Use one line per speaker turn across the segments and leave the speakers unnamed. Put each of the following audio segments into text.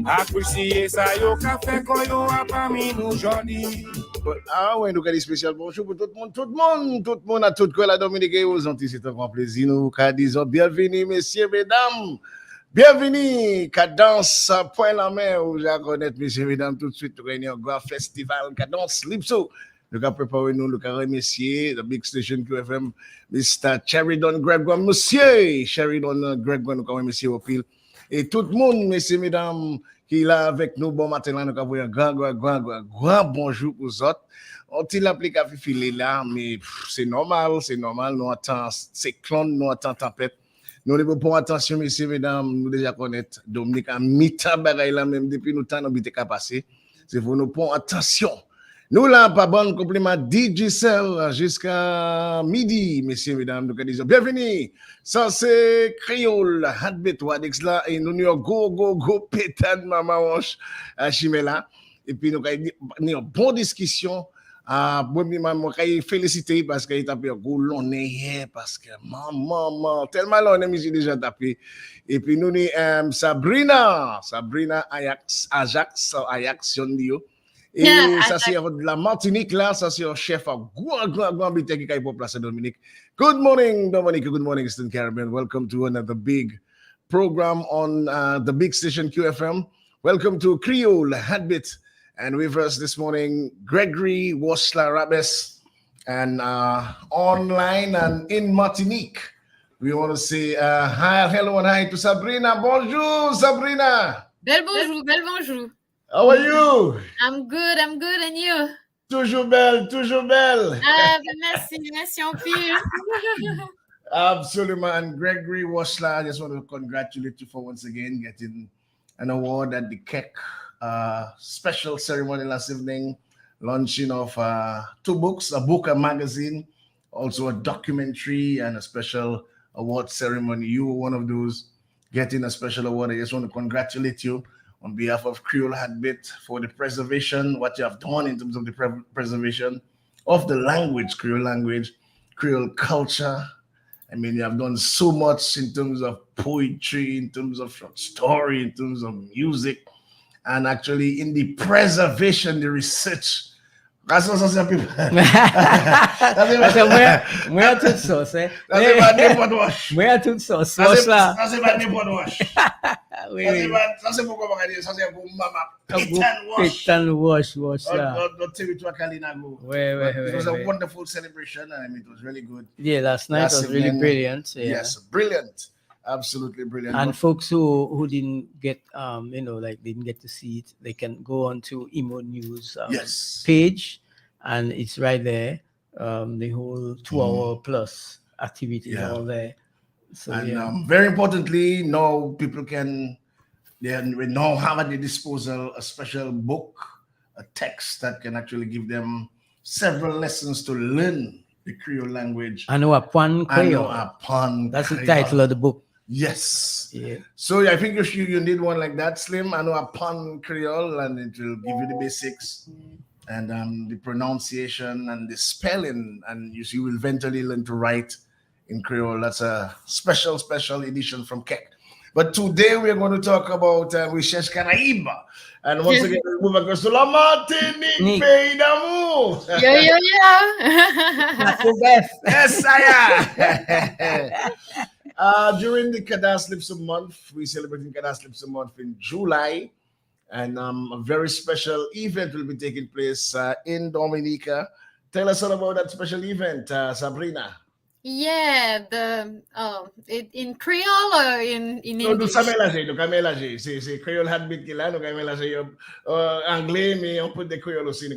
Apprécier ça yo café quand yo a pas mis nous jodi.
Ah ouais, nous avons des spécial bonjour pour tout le monde, à toute la Dominique et aux Antilles, c'est un grand plaisir. Nous disons bienvenue, messieurs, mesdames. Bienvenue, Cadence, point la main, où j'ai connaître, messieurs, mesdames, tout de suite, réunion, grand festival, Cadence, Lipso. Nous avons préparé nous, nous avons remercié, the big station QFM, Mr. Sheridan Gregoire, monsieur Sheridan Gregoire, nous avons remercié au pile. Et tout le monde, messieurs, mesdames, qui est là avec nous, bon matin, là, nous avons un grand bonjour pour vous autres. On-t-il appliqué à filer là, mais c'est normal, nous attendons, c'est clone, nous attendons tempête. Nous devons prendre attention, messieurs, mesdames, nous déjà connaître Dominique à mi-temps, là, même depuis nous temps, nous avons passé. C'est pour nous prendre attention. Nous là, pas bon compliment DJ jusqu'à midi, messieurs, mesdames, nous disons bienvenue. Ça c'est Creole, Hadbit Wadix là, et nous nous go, pétade, maman Wanche, à Chimela. Et puis nous avons une bonne discussion. Bon, maman, je féliciter parce qu'il a tapé un gros long hier, parce que maman, tellement long, on a déjà tapé. Et puis nous avons Sabrina Ajax, et ça, c'est de la Martinique, là, ça, c'est un chef à grand bité qui est pour placer Dominique. Good morning, Dominique. Good morning, Eastern Caribbean. Welcome to another big program on the big station QFM. Welcome to Creole, Hadbit. And with us this morning, Gregory Wasla Rabes, and online and in Martinique. We want to say hi, hello and hi to Sabrina. Bonjour, Sabrina.
Bel bonjour.
How are you?
I'm good, and you?
Toujours belle.
Merci, en pile.
Absolutely, and Gregory Wasla, I just want to congratulate you for once again getting an award at the KEC special ceremony last evening, launching of 2 books, a book, a magazine, also a documentary, and a special award ceremony. You were one of those getting a special award. I just want to congratulate you on behalf of Creole Hadbit for the preservation, what you have done in terms of the preservation of the language, Creole culture. I mean, you have done so much in terms of poetry, in terms of short story, in terms of music, and actually in the preservation, the research. That's what some people.
Moi toute sauce, hein. Moi toute sauce.
Ça c'est pas n'importe wash.
Oui.
Ça c'est pourquoi on va dire ça c'est pour maman.
Pétan wash là.
Don't tell me to Kalinago.
Ouais.
It was a wonderful celebration, and I mean it was really good.
Yeah, last night was really brilliant. Yeah.
Yes, brilliant. Absolutely brilliant.
And folks who didn't get didn't get to see it, they can go on to Emo News page, and it's right there. The whole 2-hour plus activity all there. So
and very importantly, now people can now have at their disposal a special book, a text that can actually give them several lessons to learn the Creole language.
Upon Creole. That's the title of the book.
Yes.
Yeah.
So I think you need one like that, Slim. I know upon Creole, and it will give you the basics and the pronunciation and the spelling, and you will eventually learn to write in Creole. That's a special edition from Keck. But today we're going to talk about Recherche Caraïbe. And once again, we move across to La Martinique, Pays d'Amour.
That's the best.
Yes, I am. During the Cadence Lipsum month, we're celebrating Cadence Lipsum month in July. And a very special event will be taking place in Dominica. Tell us all about that special event, Sabrina.
Yeah, in Creole or in English?
Nous mélanger. C'est Creole Hadbit qui là, nous mélanger anglais, mais on peut des Creole aussi, nous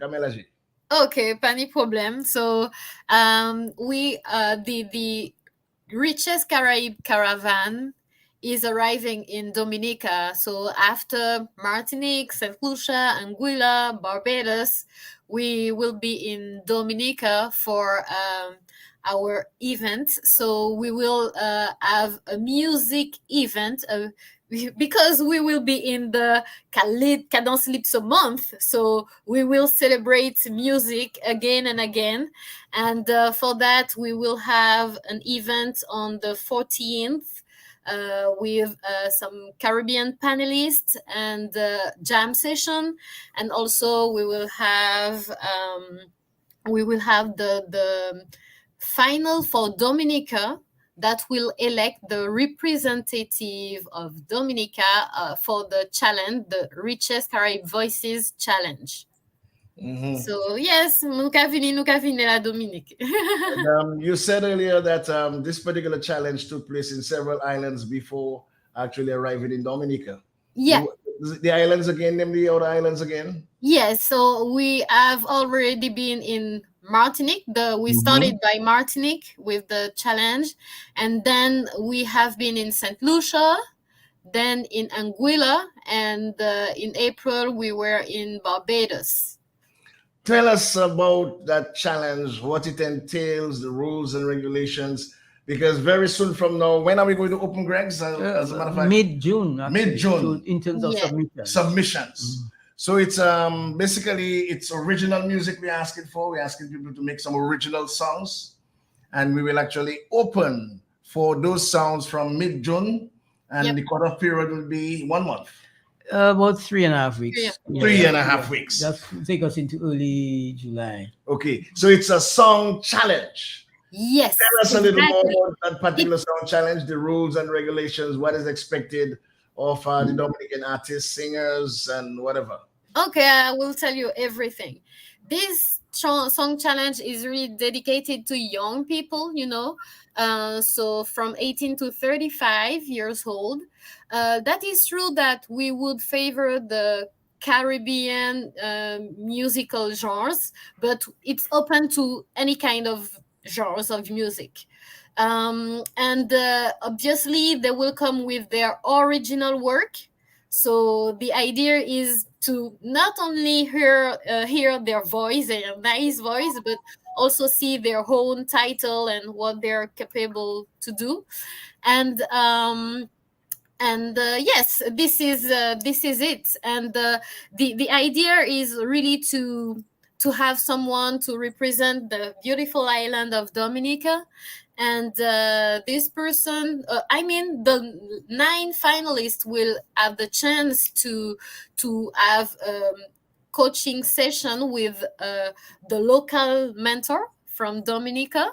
mélanger.
Okay, pas de problème. So, the Riches Caraïbe Caravan is arriving in Dominica. So after Martinique, St. Lucia, Anguilla, Barbados, we will be in Dominica for our event. So we will have a music event because we will be in the Cadence Lipso month. So we will celebrate music again and again. And for that, we will have an event on the 14th with some Caribbean panelists and jam session, and also we will have the final for Dominica that will elect the representative of Dominica for the challenge, the Richest Caribbean Voices Challenge. So yes, nous ka vini la Dominique.
And, you said earlier that this particular challenge took place in several islands before actually arriving in Dominica.
Yeah.
The islands again, name the other islands again.
Yes, so we have already been in Martinique. We started by Martinique with the challenge, and then we have been in St. Lucia, then in Anguilla, and in April we were in Barbados.
Tell us about that challenge, what it entails, the rules and regulations. Because very soon from now, when are we going to open, Greg's? As a matter of fact,
mid-June.
Mid-June.
In terms of
submissions. So it's basically it's original music we're asking for. We're asking people to make some original songs, and we will actually open for those songs from mid-June, and the cutoff period will be 1 month.
About 3.5 weeks.
3.5 weeks.
That take us into early July.
Okay, so it's a song challenge.
Yes.
Tell us a little more about that particular song challenge, the rules and regulations, what is expected of the Dominican artists, singers, and whatever.
Okay, I will tell you everything. This song challenge is really dedicated to young people, so from 18 to 35 years old. That is true that we would favor the Caribbean musical genres, but it's open to any kind of genres of music. And obviously they will come with their original work. So the idea is to not only hear their voice, their nice voice, but also see their own title and what they're capable to do. And yes, this is it. And the idea is really to have someone to represent the beautiful island of Dominica. And this person, the 9 finalists will have the chance to have coaching session with the local mentor from Dominica.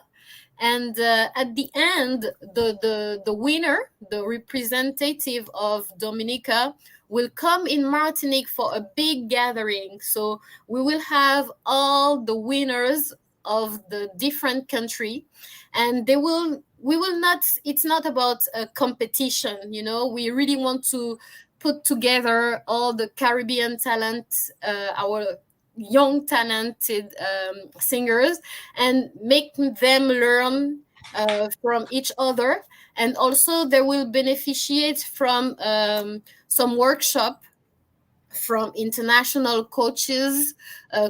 And at the end, the winner, the representative of Dominica, will come in Martinique for a big gathering. So we will have all the winners of the different country, and it's not about a competition, we really want to put together all the Caribbean talent, our young talented singers, and make them learn from each other. And also they will beneficiate from some workshop from international coaches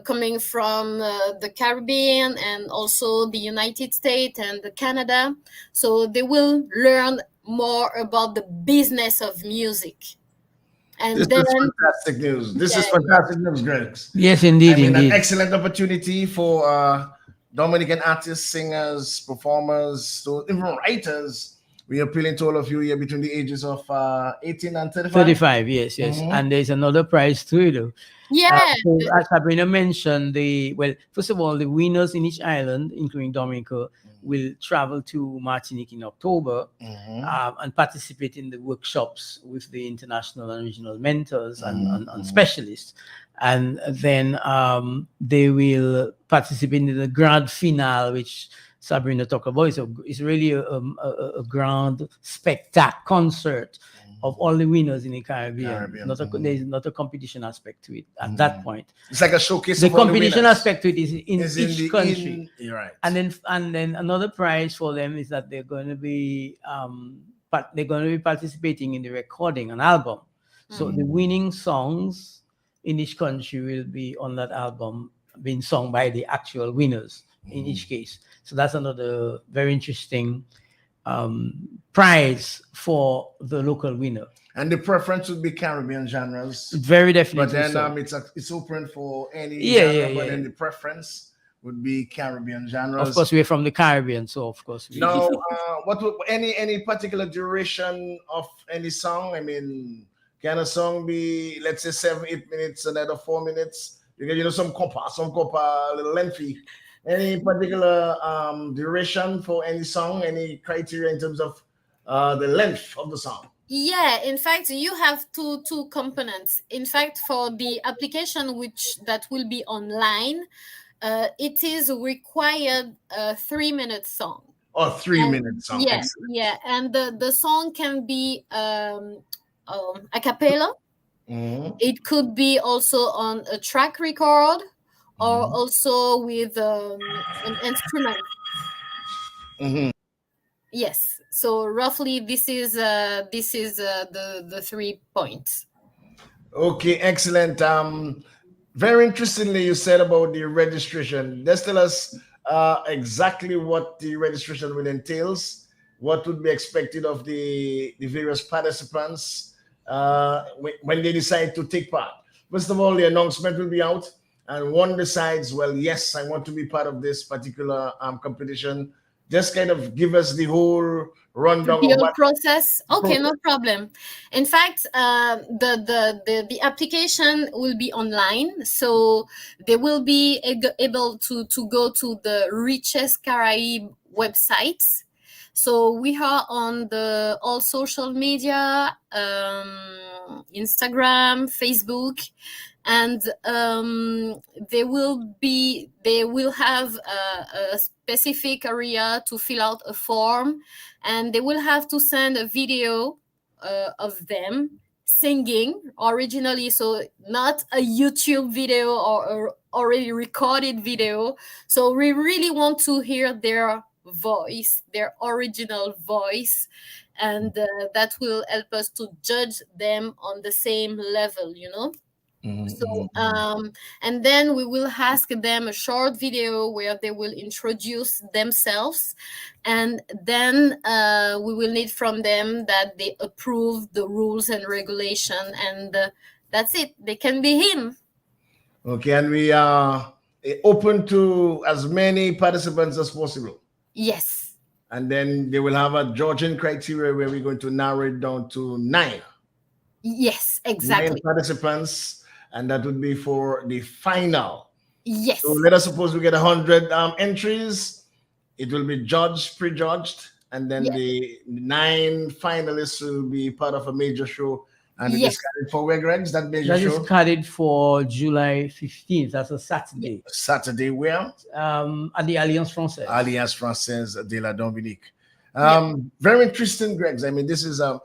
coming from the Caribbean and also the United States and Canada. So they will learn more about the business of music. And
this is fantastic news. This is fantastic news, Greg.
Yes, indeed, indeed.
An excellent opportunity for Dominican artists, singers, performers, even writers. We are appealing to all of you here between the ages of 18 and 35.
35, yes. And there's another prize too, though.
Yeah.
So as Sabrina mentioned, first of all, the winners in each island, including Dominica, will travel to Martinique in October and participate in the workshops with the international and regional mentors and specialists. And then they will participate in the grand finale, which Sabrina talked about. It's really a grand spectacle concert of all the winners in the Caribbean. There's not a competition aspect to it at that point.
It's like a showcase.
The competition aspect to it is in each country.
Right.
And then another prize for them is that they're going to be participating in the recording an album. So the winning songs in each country will be on that album being sung by the actual winners in each case. So that's another very interesting prize for the local winner.
And the preference would be Caribbean genres.
Very definitely.
But then
so.
It's open for any genre, but then the preference would be Caribbean genres.
Of course, we're from the Caribbean, so of course we.
Now, what would any particular duration of any song? I mean, can a song be, let's say, 7-8 minutes, another 4 minutes? Because some compa a little lengthy. Any particular duration for any song? Any criteria in terms of the length of the song?
Yeah, in fact, you have two components. In fact, for the application that will be online, it is required a 3-minute song.
Or 3-minute song.
Yeah,
Excellent.
yeah, and the song can be a cappella. It could be also on a track record, or also with an instrument. Yes. So roughly, this is the 3 points.
Okay, excellent. Very interestingly, you said about the registration. Just tell us exactly what the registration will entails. What would be expected of the various participants when they decide to take part? First of all, the announcement will be out, and one decides, well, yes, I want to be part of this particular competition. Just kind of give us the whole rundown
The
of what
process. Okay, no problem. In fact, the application will be online, so they will be able to go to the Riches Caraïbes website. So we are on all social media, Instagram, Facebook, and they will have a specific area to fill out a form, and they will have to send a video of them singing originally, so not a YouTube video or a already recorded video. So we really want to hear their voice, their original voice, and that will help us to judge them on the same level, So and then we will ask them a short video where they will introduce themselves, and then we will need from them that they approve the rules and regulation, and that's it. They can be him.
Okay, and we are open to as many participants as possible.
Yes.
And then they will have a Georgian criteria where we're going to narrow it down to 9.
Yes, exactly.
9 participants. And that would be for the final.
Yes.
So let us suppose we get 100 entries. It will be prejudged, and then the 9 finalists will be part of a major show. And it is carried for where, Greg? That major show?
That is carried for July 15th. That's a Saturday.
Saturday where?
At the Alliance Française.
Alliance Française de la Dominique. Very interesting, Greg. I mean, this is a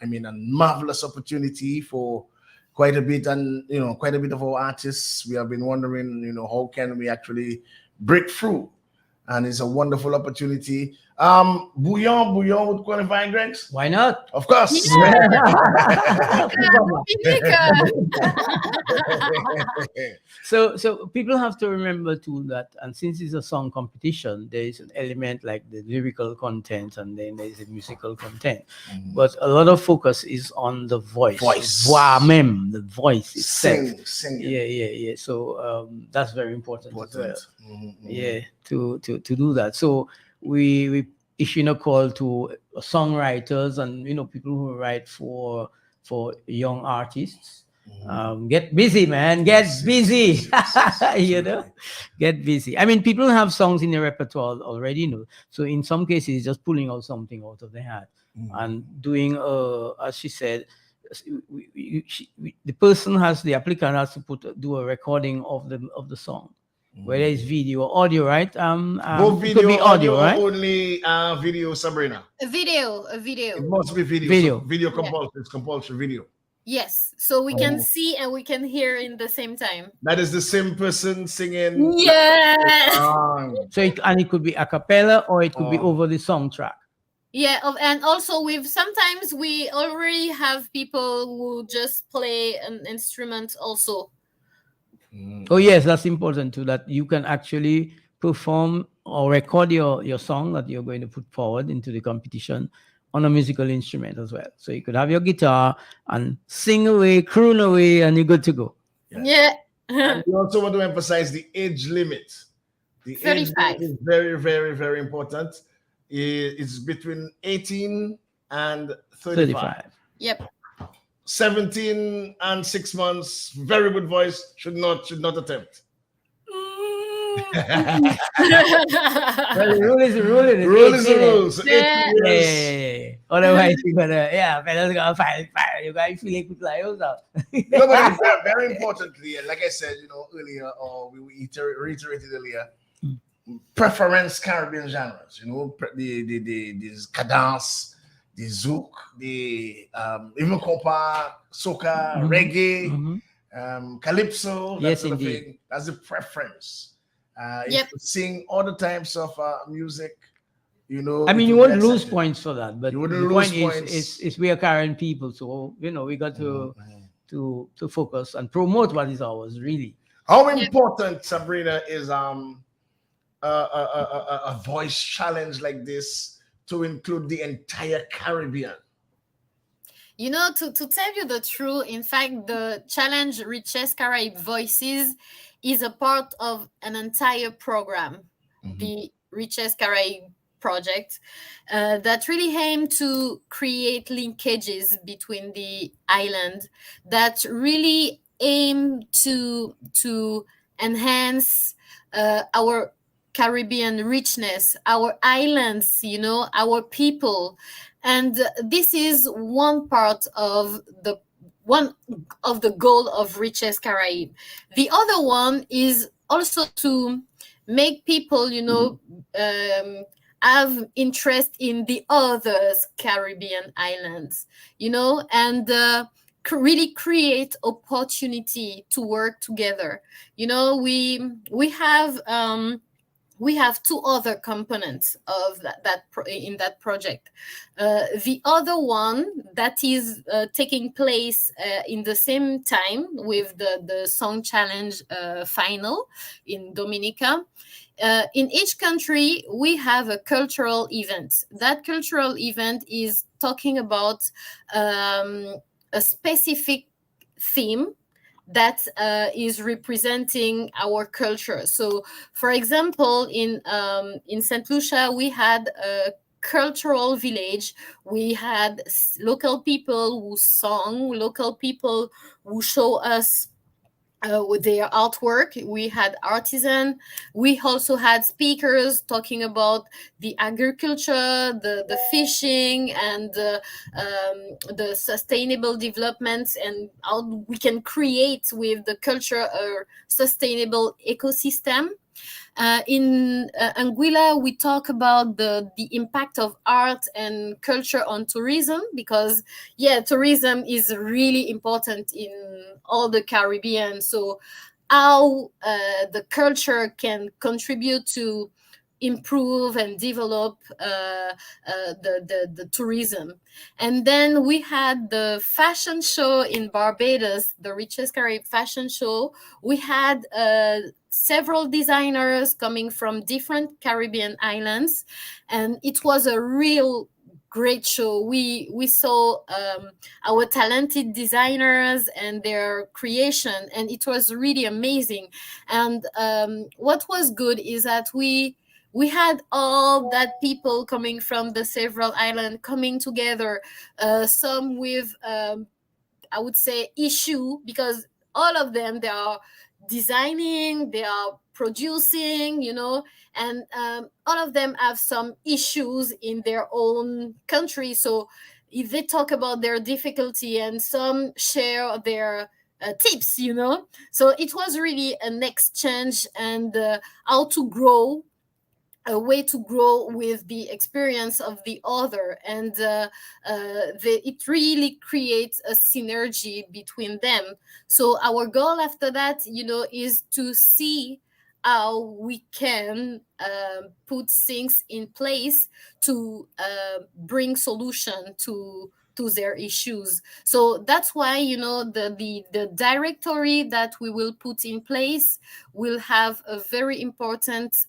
marvelous opportunity for quite a bit, and quite a bit of our artists. We have been wondering, how can we actually break through, and it's a wonderful opportunity. Bouillon would qualify, Greg?
Why not?
Of course.
So people have to remember too that, and since it's a song competition, there is an element like the lyrical content, and then there's a musical content. But a lot of focus is on the voice. Voix même, the voice itself.
Sing.
Yeah. So that's very important as well. Yeah, to do that. So we issuing a call to songwriters and people who write for young artists. Get busy, man. Get busy. Get busy. I mean, people have songs in their repertoire already, So in some cases, just pulling out something out of their hat and doing, as she said, the applicant has to do a recording of the song. Whether it's video or audio, right?
Both video,
could be audio, right?
Only video, Sabrina.
A video.
It must be video. Video compulsory. It's compulsory video.
Yes, so we can see and we can hear in the same time.
That is the same person singing.
Yeah.
So it could be a cappella or it could be over the song track.
Yeah, and also sometimes we already have people who just play an instrument also.
Oh yes, that's important too, that you can actually perform or record your song that you're going to put forward into the competition on a musical instrument as well. So you could have your guitar and sing away, croon away, and you're good to go.
Yeah.
And we also want to emphasize the age limit The age
35.
is very, very, very important. It's between 18 and 35.
Yep.
17 and 6 months, very good voice, should not attempt.
Well, the rule is the rule.
Rule is the rule. So 18
Yeah.
years.
Otherwise, you're gonna, fellas gonna file. You guys feel like put lions out.
No, but it's very, very importantly, like I said, earlier, or we reiterated earlier, preference Caribbean genres. The cadence, the zouk, the even compa, soca, reggae, calypso.
Yes,
That sort of
indeed.
thing. That's the preference.
Yep.
If you sing all the types of music,
I mean,
it
you
will be
won't lose
accepted.
points for that, but
You
the
wouldn't
point
lose points.
is we are Caribbean people, so we got to focus and promote what is ours, really.
How important, Sabrina, is a voice challenge like this to include the entire Caribbean?
To tell you the truth, in fact, the challenge Richest Caribbean Voices is a part of an entire program, the Richest Caribbean project, that really aim to create linkages between the island, that really aim to enhance our Caribbean richness, our islands, our people. And this is one of the goal of Richest Caribbean. The other one is also to make people, have interest in the others Caribbean islands, and really create opportunity to work together. We have two other components of in that project. The other one that is taking place in the same time with the Song Challenge final in Dominica. In each country, we have a cultural event. That cultural event is talking about a specific theme that is representing our culture. So, for example, in St. Lucia, we had a cultural village. We had local people who sung, local people who show us with their artwork. We had artisan. We also had speakers talking about the agriculture, the fishing, and the sustainable developments, and how we can create with the culture a sustainable ecosystem. In Anguilla, we talk about the impact of art and culture on tourism, because tourism is really important in all the Caribbean. So how the culture can contribute to improve and develop the tourism. And then we had the fashion show in Barbados, the Richest Caribbean fashion show. We had several designers coming from different Caribbean islands, and it was a real great show. We saw our talented designers and their creation, and it was really amazing. And what was good is that we had all that people coming from the several islands coming together, some with I would say issue, because all of them, they are designing, they are producing, and all of them have some issues in their own country. So if they talk about their difficulty, and some share their tips, so it was really an exchange, and how to grow, a way to grow with the experience of the other, and it really creates a synergy between them. So our goal after that, is to see how we can put things in place to bring solution to their issues. So that's why the directory that we will put in place will have a very important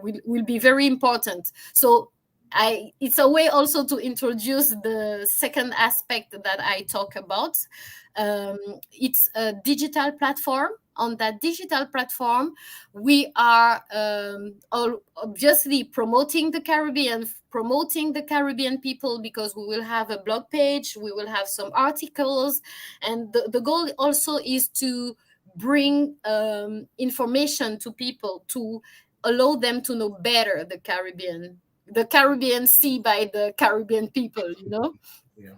will be very important. So it's a way also to introduce the second aspect that I talk about. It's a digital platform on that digital platform, we are obviously promoting the Caribbean people, because we will have a blog page, we will have some articles, and the goal also is to bring information to people to allow them to know better the Caribbean Sea by the Caribbean people,
Yeah.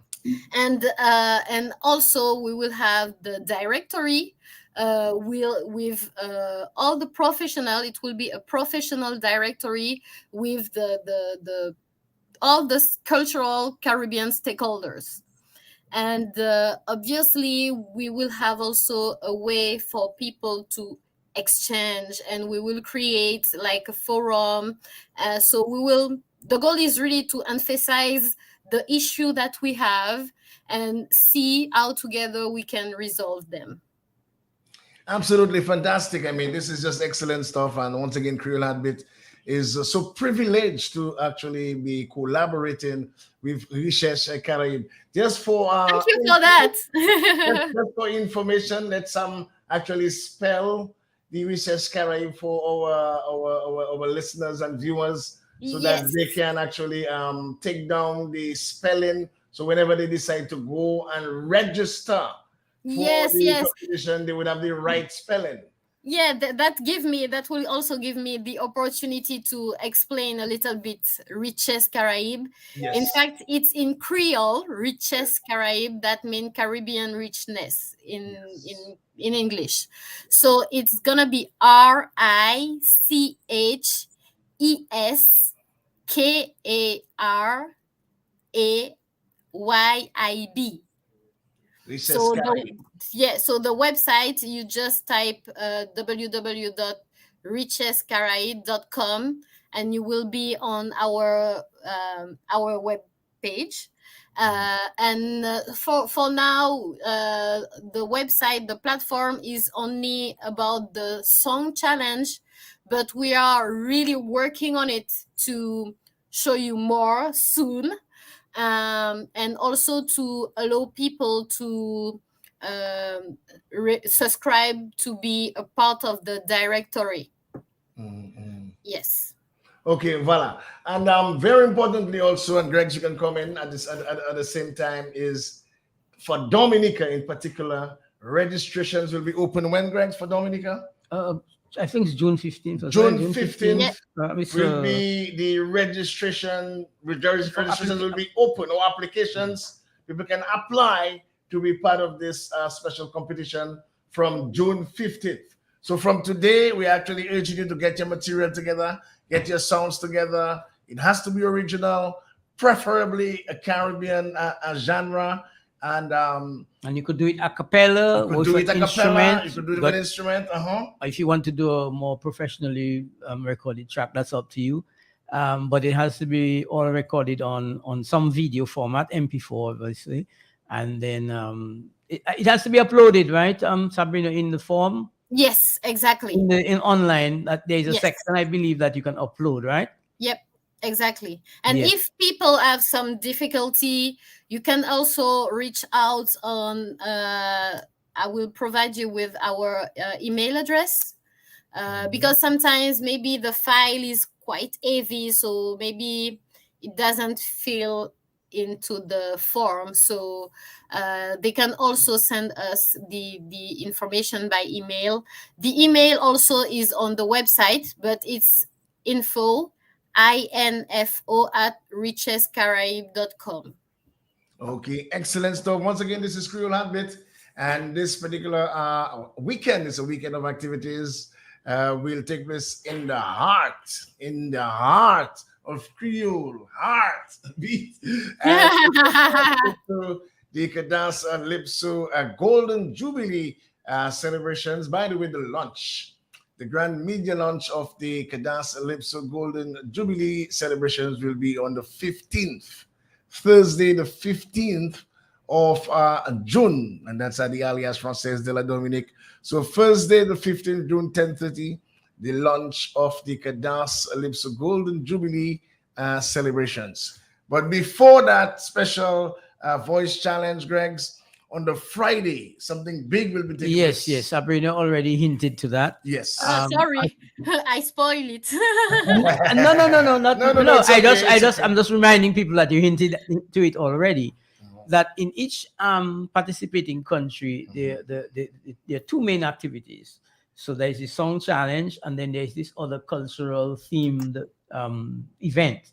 And also we will have the directory with all the professional. It will be a professional directory with the all the cultural Caribbean stakeholders. And obviously we will have also a way for people to exchange, and we will create like a forum. So the goal is really to emphasize the issue that we have and see how together we can resolve them.
Absolutely fantastic. I mean, this is just excellent stuff. And once again, Creole Heartbeat is so privileged to actually be collaborating with Richesse Caraïbe. Just for
Thank you for that.
just for information, let's actually spell the Richesse Caraïbe for our listeners and viewers, so that
Yes.
they can actually take down the spelling. So whenever they decide to go and register for
Yes,
the
yes.
competition, they would have the right spelling.
Yeah, that will also give me the opportunity to explain a little bit Richesse Caraïbe.
Yes.
In fact, it's in Creole, Richesse Caraïbe, that means Caribbean richness in English. So it's gonna be RICHESKARAYIB. So the website, you just type www.richescaraib.com, and you will be on our web page. And for now, the website, the platform is only about the song challenge, but we are really working on it to show you more soon. And also to allow people to subscribe to be a part of the directory. Yes.
Okay, voila. And very importantly also, and Greg, you can come in at this at the same time, is for Dominica in particular, registrations will be open when, Greg, for Dominica?
I think it's June 15th.
June 15th will
be
be the registration. Registrations will be open, or applications. People can apply to be part of this special competition from June 15th. So from today, we actually urge you to get your material together, get your sounds together. It has to be original, preferably a Caribbean genre. And
you could do it a cappella,
you could do it a cappella, you could do it with an instrument.
If you want to do a more professionally recorded track, that's up to you. But it has to be all recorded on some video format, MP4 obviously, and then it has to be uploaded, right, Sabrina, in the form?
Yes, exactly.
In online, that there's a section, I believe, that you can upload, right?
Yep, exactly. And if people have some difficulty, you can also reach out on. I will provide you with our email address, because sometimes maybe the file is quite heavy, so maybe it doesn't fill into the form. So they can also send us the information by email. The email also is on the website, but it's info @richescaraib.com.
Okay, excellent stuff. Once again, this is Creole Heartbeat, and this particular weekend is a weekend of activities. Will take place in the heart of Creole Heartbeat. The Cadence Calypso Golden Jubilee celebrations. By the way, the grand media launch of the Cadence Calypso Golden Jubilee celebrations will be on the 15th, Thursday, the 15th of June, and that's at the Alliance Française de la Dominique. So Thursday, the 15th June, 10:30, the launch of the Cadence Calypso Golden Jubilee celebrations. But before that special voice challenge, Gregs, on the Friday, something big will be taking
Yes,
place.
yes. Sabrina already hinted to that.
Yes.
Sorry, I spoil it.
No, no, no, no, not
No,
no.
it's okay, it's okay.
I'm just reminding people that you hinted to it already. That in each participating country, there are two main activities. So there is the song challenge, and then there's this other cultural themed event.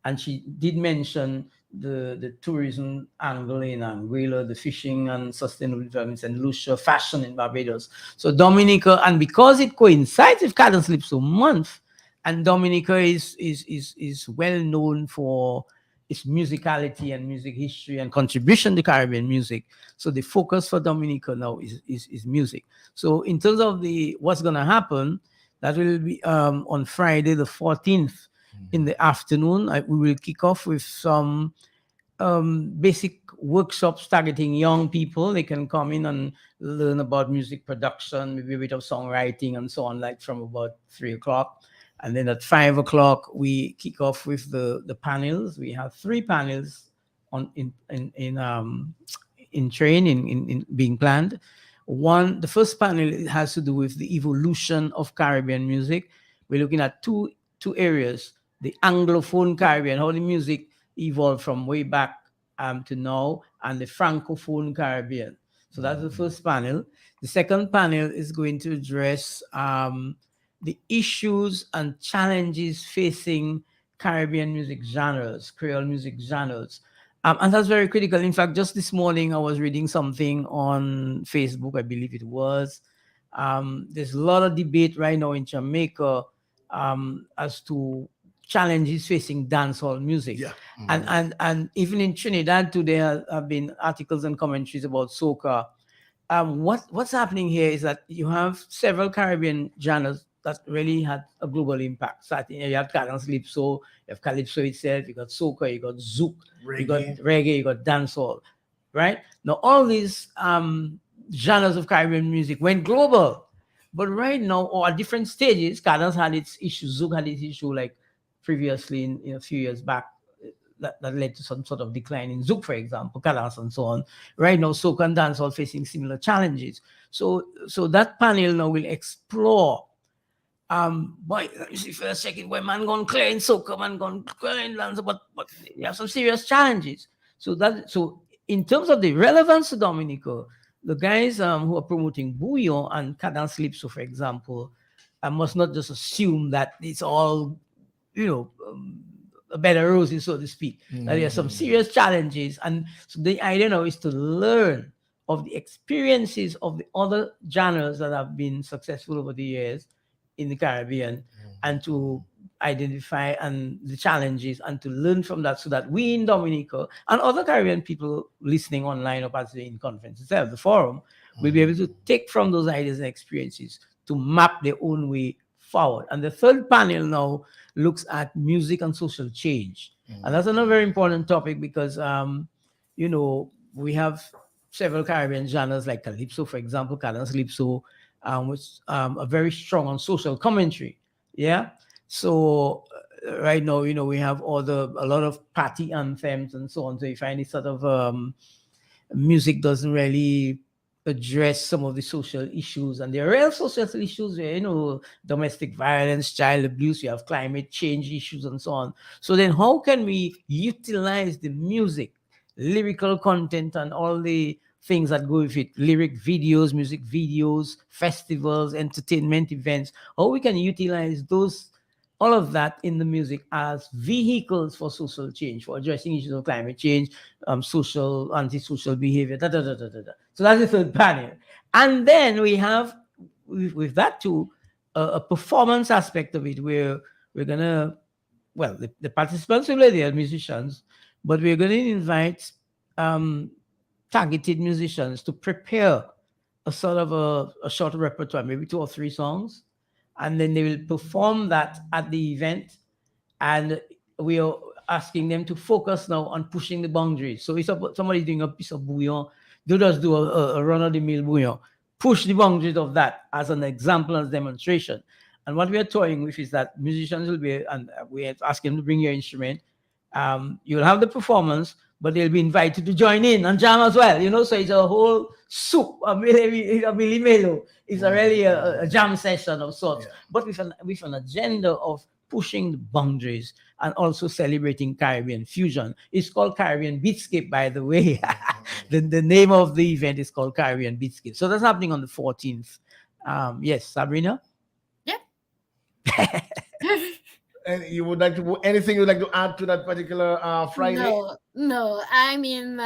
And she did mention the tourism angle in Anguilla, the fishing and sustainable development, and Lucia, fashion in Barbados. So Dominica, and because it coincides with Cadence Calypso month, and Dominica is well known for its musicality and music history and contribution to Caribbean music. So the focus for Dominica now is music. So in terms of the what's going to happen, that will be on Friday the 14th in the afternoon. We will kick off with some basic workshops targeting young people. They can come in and learn about music production, maybe a bit of songwriting and so on, like from about 3 o'clock. And then at 5 o'clock, we kick off with the panels. We have 3 panels in being planned. The first panel has to do with the evolution of Caribbean music. We're looking at two areas: the Anglophone Caribbean, how the music evolved from way back to now, and the Francophone Caribbean. So that's the first panel. The second panel is going to address the issues and challenges facing Caribbean music genres, Creole music genres. And that's very critical. In fact, just this morning, I was reading something on Facebook, I believe it was. There's a lot of debate right now in Jamaica as to challenges facing dancehall music.
Yeah.
And even in Trinidad too, there have been articles and commentaries about soca. What's happening here is that you have several Caribbean genres that really had a global impact. So I think you have Cadence Calypso, you have Calypso itself, you got soca, you got zouk, you got reggae, you got dancehall, right? Now all these genres of Caribbean music went global, but right now, or at different stages, Cadence had its issue, zouk had its issue, like previously in a few years back. That led to some sort of decline in zouk, for example, Cadence and so on. Right now, soca and dancehall facing similar challenges. So that panel now will explore. Boy, you see, for a second, where man gone clear in soca, man gone clear in dancehall, but you have some serious challenges. So in terms of the relevance to Dominica, the guys who are promoting Bouillon and Cadence Calypso, for example, must not just assume that it's all, a bed of roses, so to speak. That there are some serious challenges. And so the idea now is to learn of the experiences of the other genres that have been successful over the years in the Caribbean, and to identify the challenges and to learn from that, so that we in Dominica and other Caribbean people listening online or participating in conference itself, the forum, will be able to take from those ideas and experiences to map their own way forward. And the third panel now looks at music and social change. And that's another very important topic because, we have several Caribbean genres like Calypso, for example, Cadence Calypso, which are very strong on social commentary. Yeah. So right now, we have a lot of party anthems and so on. So you find this sort of music doesn't really address some of the social issues, and there are real social issues where, domestic violence, child abuse, you have climate change issues and so on. So then how can we utilize the music, lyrical content, and all the things that go with it, lyric videos, music videos, festivals, entertainment events, how we can utilize all of that in the music as vehicles for social change, for addressing issues of climate change, social, antisocial behavior, So that's the third panel. And then we have, with that too, a performance aspect of it, where we're going to, the participants will be there, musicians, but we're going to invite targeted musicians to prepare a sort of a short repertoire, maybe 2 or 3 songs, and then they will perform that at the event. And we are asking them to focus now on pushing the boundaries. So if somebody's doing a piece of bouillon, do just do a run-of-the-mill bouillon. Push the boundaries of that as an example, as demonstration. And what we are toying with is that musicians will be, and we are asking them to bring your instrument. You'll have the performance, but they'll be invited to join in and jam as well, so it's a whole soup, a Billy Melo. It's really a jam session of sorts, but with an agenda of pushing the boundaries and also celebrating Caribbean fusion. It's called Caribbean Beatscape, by the way. The name of the event is called Caribbean Beatscape. So that's happening on the 14th. Yes, Sabrina?
Yeah.
And you would like to anything you'd like to add to that particular Friday?
No. I mean,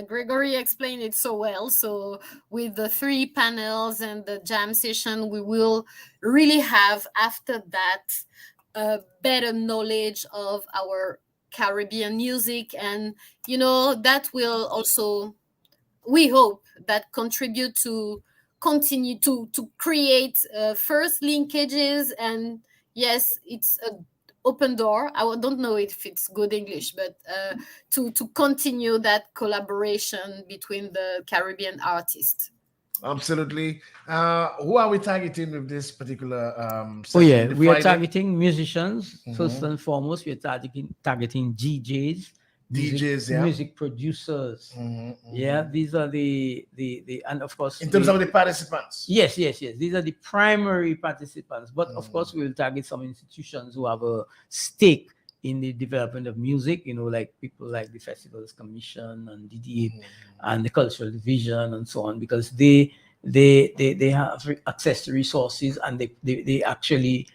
Gregory explained it so well. So with the 3 panels and the jam session, we will really have after that a better knowledge of our Caribbean music, and that will also, we hope, that contribute to continue to create first linkages, and yes, it's a open door. I don't know if it's good English, but to continue that collaboration between the Caribbean artists.
Absolutely. Who are we targeting with this particular
session? We are targeting musicians. First and foremost, we are targeting DJs, music producers. Yeah, these are the and of course
in terms of the participants.
Yes. These are the primary participants. But of course, we will target some institutions who have a stake in the development of music, like people like the Festivals Commission and DDA and the Cultural Division and so on, because they have access to resources, and they actually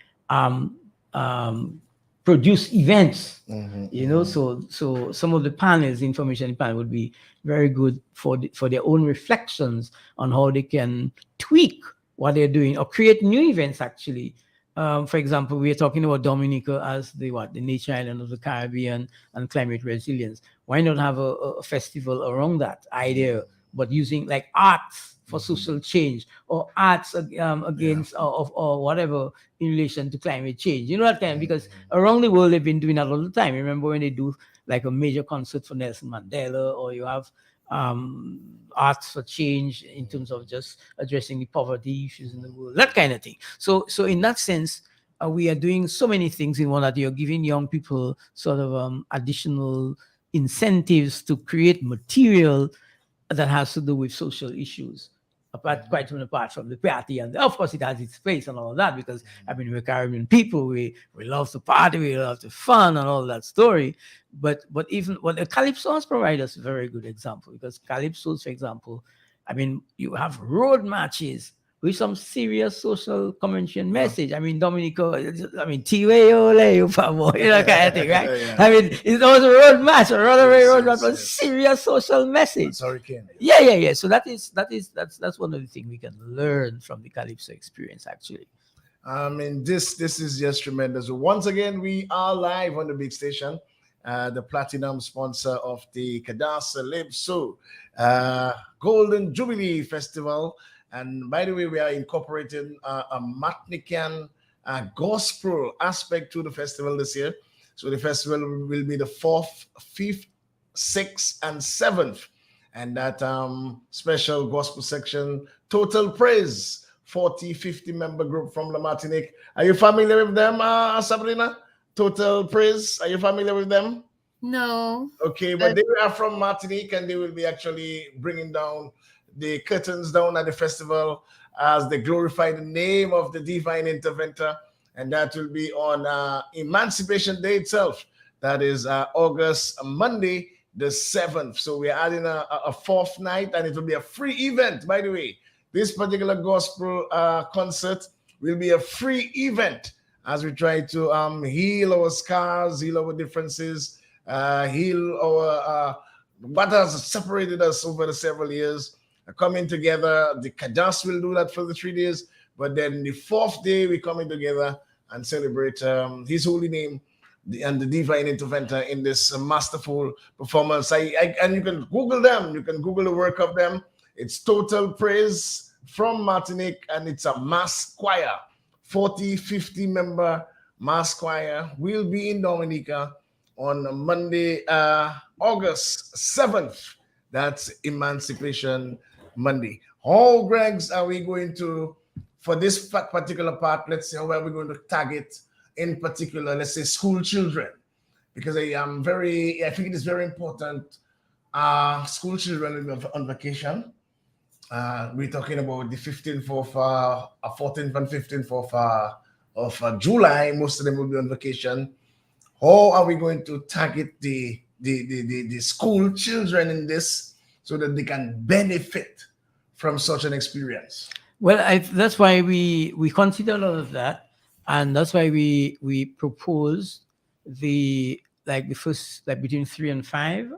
produce events. So some of the panels, information panel, would be very good for their own reflections on how they can tweak what they're doing or create new events actually. For example, we are talking about Dominica as the nature island of the Caribbean and climate resilience. Why not have a festival around that idea, but using like arts for social change, or arts against or whatever in relation to climate change? That kind, because around the world they've been doing that all the time. Remember when they do like a major concert for Nelson Mandela, or you have arts for change in terms of just addressing the poverty issues in the world, that kind of thing. So in that sense, we are doing so many things in one, that you're giving young people sort of additional incentives to create material that has to do with social issues, quite apart from the party. And of course it has its place and all that, because we're Caribbean people, we love to party, we love to fun and all that story. But even what the Calypsos provide us a very good example, because Calypsos, for example, you have road marches with some serious social commentary and message. Dominica, Tiwe you kind of thing, right? It was a road march, a runaway road march, but serious social message. Yeah. So that's one of the things we can learn from the Calypso experience, actually.
This is just tremendous. Once again, we are live on the big station, the platinum sponsor of the Cadence Calypso Golden Jubilee Festival. And by the way, we are incorporating a Martinican gospel aspect to the festival this year. So the festival will be the 4th, 5th, 6th, and 7th. And that special gospel section, Total Praise, 40, 50 member group from La Martinique. Are you familiar with them, Sabrina? Total Praise, are you familiar with them?
No.
Okay, but they are from Martinique, and they will be actually bringing down the curtains down at the festival as they glorify the name of the divine interventor, and that will be on Emancipation Day itself. That is Monday the 7th. So we're adding a 4th night, and it will be a free event. By the way, this particular gospel concert will be a free event as we try to heal our scars, heal our differences, heal our what has separated us over the several years. Coming together, the Cadence will do that for the 3 days, but then the 4th day we're coming together and celebrate His holy name and the divine interventor in this masterful performance. And you can Google them. You can Google the work of them. It's Total Praise from Martinique, and it's a mass choir, 40, 50 member mass choir. We'll be in Dominica on Monday, August 7th. That's Emancipation Monday. How, Gregs, are we going to, for this particular part, let's say, how are we going to target in particular, let's say, school children? Because I think it is very important school children will be on vacation. We're talking about the 15th of 14th and 15th of July. Most of them will be on vacation. How are we going to target the school children in this so that they can benefit from such an experience?
Well, that's why we consider a lot of that, and that's why we propose the first, like between 3 and 5,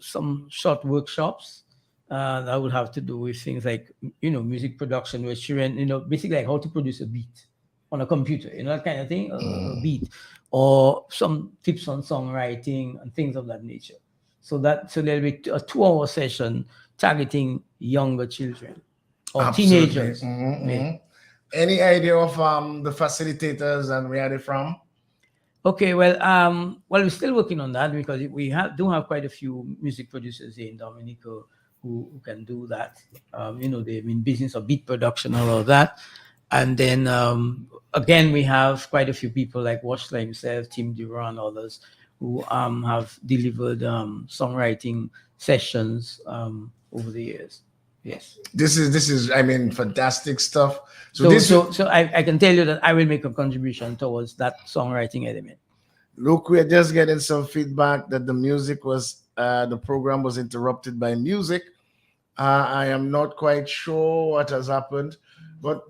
some short workshops that would have to do with things like music production, where children basically like how to produce a beat on a computer, that kind of thing, a beat, or some tips on songwriting and things of that nature. So there'll be a 2-hour session targeting younger children or
Absolutely.
teenagers.
Yeah. Any idea of the facilitators and where they're from?
Okay, well, we're still working on that because we do have quite a few music producers here in Dominica who can do that. They're in business of beat production and all of that. And then again, we have quite a few people like Washler himself, Tim Duran, others who have delivered songwriting sessions over the years. Yes.
This is fantastic stuff.
So I can tell you that I will make a contribution towards that songwriting element.
Look, we're just getting some feedback that the program was interrupted by music. I am not quite sure what has happened, but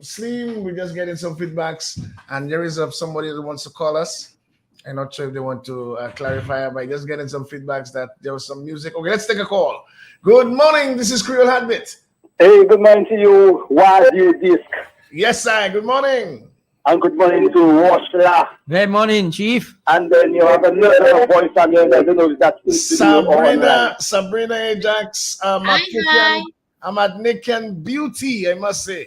Slim, we're just getting some feedbacks, and there is somebody that wants to call us. I'm not sure if they want to clarify, but just getting some feedbacks that there was some music. Okay, let's take a call. Good morning. This is Creole Heartbeat.
Hey, good morning to you, Wadix.
Yes, sir. Good morning.
And good morning to Washla.
Good morning, Chief.
And then you have another voice on there. I don't know if that's
Sabrina Ajax. I'm at Nick and Beauty, I must say.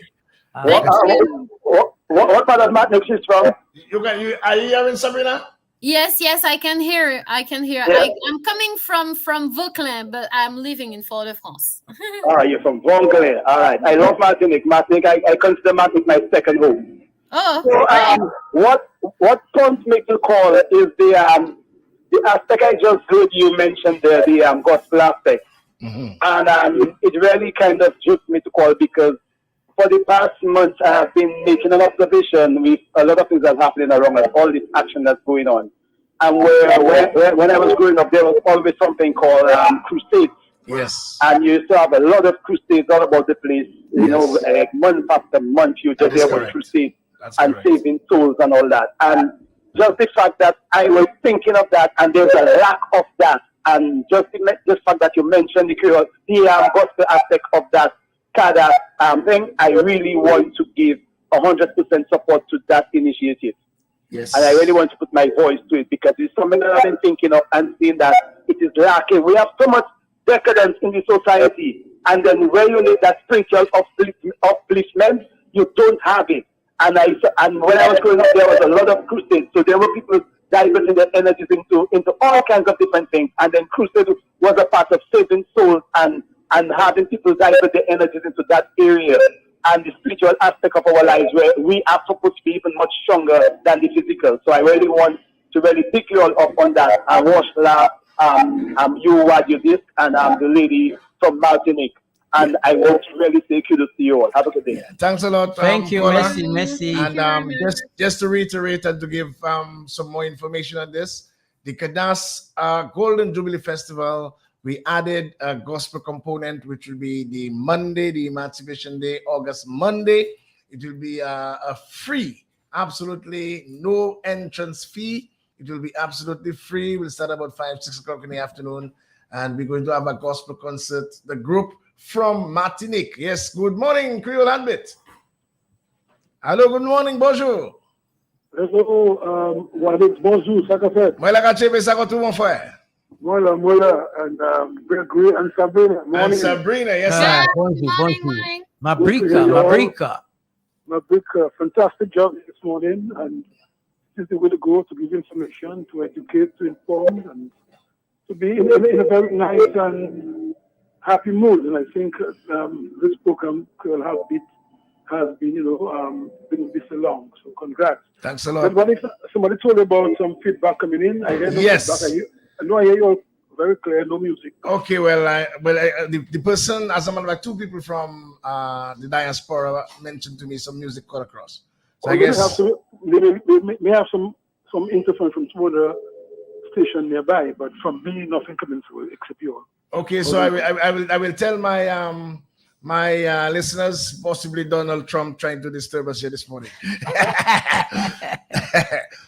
What part of Martinique she's from?
Are you hearing Sabrina?
Yes, I can hear. Yeah. I'm coming from Vauclin, but I'm living in Fort-de-France.
You're from Vauclin. All right. I love Martinique. I consider Martinique my second home.
Oh.
So, what prompts me to call is the aspect I just heard you mention there, the gospel aspect. Mm-hmm. And it really kind of juked me to call because for the past months, I have been making an observation with a lot of things that's happening around us, all this action that's going on. And when I was growing up, there was always something called crusades.
Yes.
And you used to have a lot of crusades all about the place. Like month after month, you just hear about crusades and saving souls and all that. And just the fact that I was thinking of that, and there's a lack of that. And just the fact that you mentioned the Creole, the gospel aspect of that CADA thing, I really want to give 100% support to that initiative.
Yes.
And I really want to put my voice to it because it's something that I've been thinking of and seeing that it is lacking. We have so much decadence in the society, and then where you need that spiritual upliftment, you don't have it. And when I was growing up, there was a lot of crusades. So there were people diverting their energies into all kinds of different things. And then crusade was a part of saving souls and having people divert their energies into that area and the spiritual aspect of our lives where we are supposed to be even much stronger than the physical. So I really want to really pick you all up on that. I watched you what you did, and I'm the lady from Martinique. And I want to really say kudos to you all. Have a good day.
Yeah. Thanks a lot.
Thank you. Merci.
And just to reiterate and to give some more information on this, the Kadas Golden Jubilee Festival, we added a gospel component, which will be the Monday, the Emancipation Day, August Monday. It will be a free, absolutely no entrance fee. It will be absolutely free. We'll start about 5, 6 o'clock in the afternoon. And we're going to have a gospel concert. The group from Martinique. Yes, good morning, Creole Heartbeat. Hello, good morning, bonjour.
Hello, Wadix, bonjour, ça qu'a fait?
Moi, la caché, ça va tout mon frère.
Voilà, and Gregory and Sabrina. Morning.
And Sabrina, yes, sir.
Morning.
Mabrika.
Mabrika, fantastic job this morning, and this is the way to go, to give information, to educate, to inform, and to be in a very nice and happy mood. And I think this program, Creole Heartbeat, has been, been this long. So congrats.
Thanks a lot.
But somebody told me about some feedback coming in. I heard no
yes.
feedback. I know I hear you all very clear, no music.
Okay, well, the person, as a matter of fact, 2 people from the diaspora mentioned to me some music cut across. So I guess
They may have some interference from some other station nearby, but from me, nothing coming through except yours.
Okay, so I will tell my my listeners, possibly Donald Trump trying to disturb us here this morning.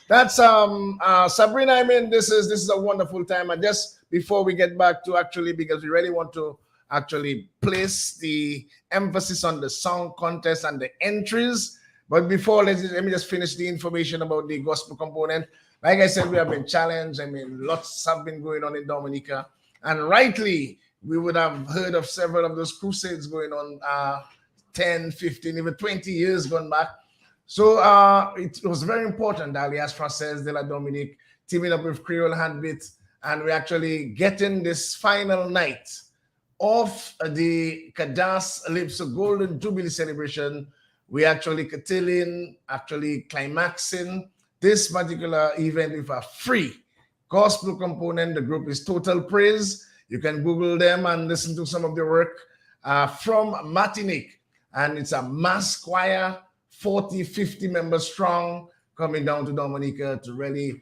That's Sabrina. I mean, this is a wonderful time. And just before we get back to actually, because we really want to actually place the emphasis on the song contest and the entries. But before, let me just finish the information about the gospel component. Like I said, we have been challenged. I mean, lots have been going on in Dominica. And rightly, we would have heard of several of those crusades going on 10, 15, even 20 years gone back. So it was very important, alias Frances de la Dominique, teaming up with Creole Handbit, and we're actually getting this final night of the Cadence Lips of Golden Jubilee celebration. We actually curtailing, actually climaxing this particular event with a free gospel component. The group is Total Praise. You can Google them and listen to some of their work from Martinique. And it's a mass choir, 40, 50 members strong, coming down to Dominica to really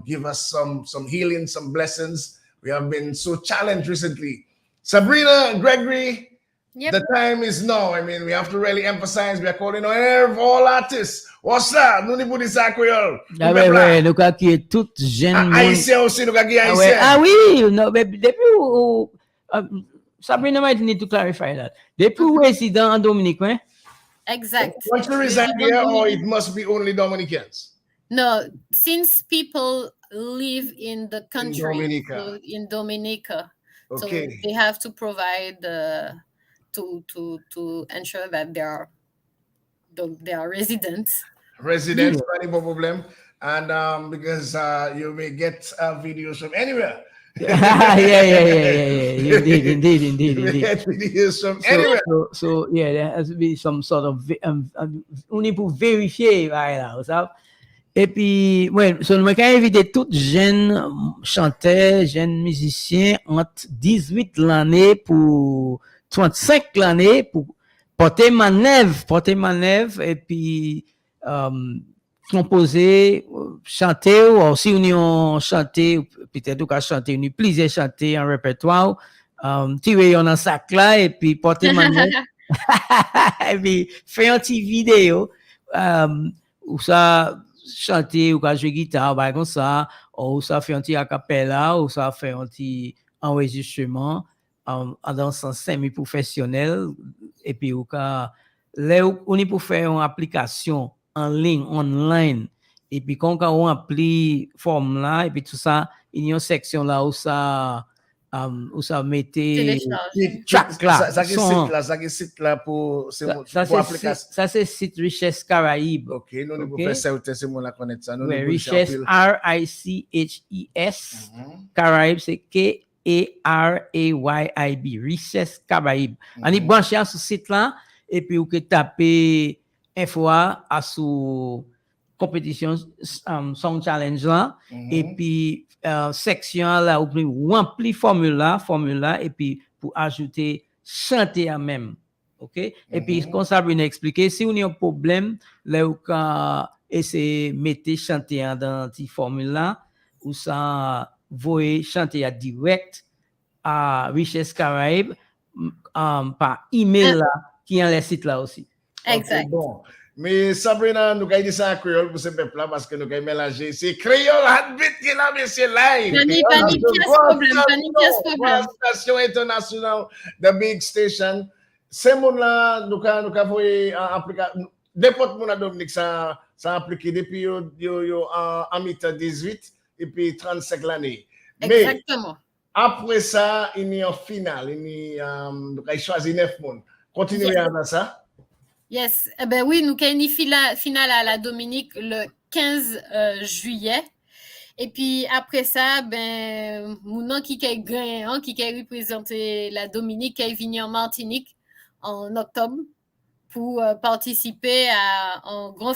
give us some healing, some blessings. We have been so challenged recently. Sabrina, Gregory, the time is now. I mean, we have to really emphasize, we are calling on all artists. What's that? Nous n'y pouvons pas Creole.
Ouais, nous qui est toute jeune.
Haïtien aussi, nous qui
haïtien. Ah oui, non, mais depuis Sabrina might need to clarify that. Depuis résident en Dominique, hein?
Exact.
Once you reside here, or it must be only Dominicans?
No, since people live in the country, in Dominica,
okay.
So they have to provide to ensure that they are residents.
Residents, no problem. And because you may get videos from anywhere.
yeah. Indeed.
Videos from anywhere.
So yeah, there has to be some sort of only pour vérifier là, ça. Et puis, ouais, so nous avons invité tous jeunes chanteurs, jeunes musiciens entre 18 l'année pour 35 l'année pour porter manœuvre et puis composer, chanter, ou si on chanter, peut-être on chanter, on plaisir chanter en répertoire, tirer en un sac là et puis porter manœuvre et puis faire une petite vidéo où ça chanter ou jouer guitare comme ça, ou ça fait un petit a cappella, ou ça fait un petit enregistrement dans un sens semi-professionnel et puis ou on est pour faire une application en ligne, online, et puis quand on appli forme là, et puis tout ça, il y a une section là où ça mettez
track là, ça qui site là pour application.
Ça c'est site Richesse Caraïbe.
OK, nous nous faire ça c'est mon la connaître ça.
Nous Richesse RICHES Caraïbe c'est KERAYIB Richesse Caraïbe. On est branché sur ce site là et puis vous tapez info à sous compétition song challenge là et puis section là ou rempli formula et puis pour ajouter chanter à même, OK, et puis comme ça bien expliquer si on a un problème là ou quand essayer mettre chanter dans petit formula ou ça voyer chanter à direct à Richesse Caraïbe par email là qui est dans le site là aussi.
Exact.
Okay, bon. Mais Sabrina, nous avons dit ça en créole pour ce peuple-là parce que nous avons mélangé. C'est Creole Handbit qui est là, mais c'est live.
Pas de problème.
Station internationale, the big station. Ces gens-là, nous avons appliqué. N'importe où dans Dominique, ça a appliqué depuis en mi-temps 18 et puis 35 l'année.
Exactement.
Mais après ça, il y a un final. Il a choisi 9 personnes. Continuez à faire ça.
Yes, ben oui, nous avons une finale à la Dominique le 15 juillet. Et puis après ça, ben, mon qui a représenté la Dominique, qui est venu en Martinique en octobre pour participer à un grand